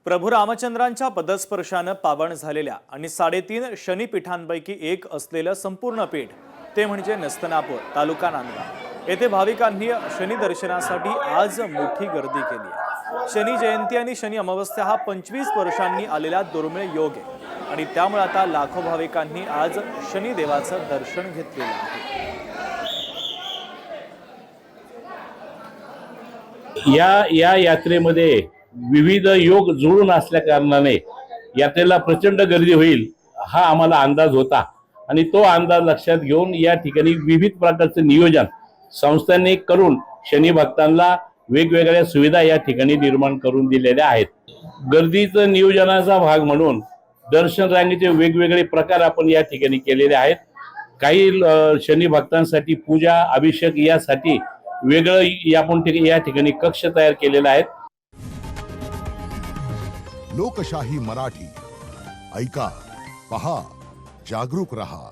प्रभू रामचंद्रांच्या पदस्पर्शानं पावन झालेल्या आणि 3.5 शनीपीठांपैकी एक असलेलं संपूर्ण पीठ ते म्हणजे नस्तनापूर तालुका नांदगाव येथे भाविकांनी शनी दर्शनासाठी आज मोठी गर्दी केली आहे। शनी जयंती आणि शनी अमावस्या हा 25 वर्षांनी आलेला दुर्मिळ योग आहे आणि त्यामुळे आता लाखो भाविकांनी आज शनी देवाचं दर्शन घेतलेलं आहे। या यात्रेमध्ये विविध योग जुळून असल्या कारणाने यात्रेला प्रचंड गर्दी होईल हा आम्हाला अंदाज होता आणि तो अंदाज लक्षात घेऊन या ठिकाणी विविध प्रकारचे नियोजन संस्थांनी करून शनी भक्तांना वेगवेगळ्या सुविधा या ठिकाणी निर्माण करून दिलेल्या आहेत। गर्दीचं नियोजनाचा भाग म्हणून दर्शन रांगेचे वेगवेगळे प्रकार आपण या ठिकाणी केलेले आहेत। काही शनी भक्तांसाठी पूजा अभिषेक यासाठी वेगळं आपण या ठिकाणी कक्ष तयार केलेला आहे। लोकशाही मराठी ऐका, पहा, जागरूक रहा।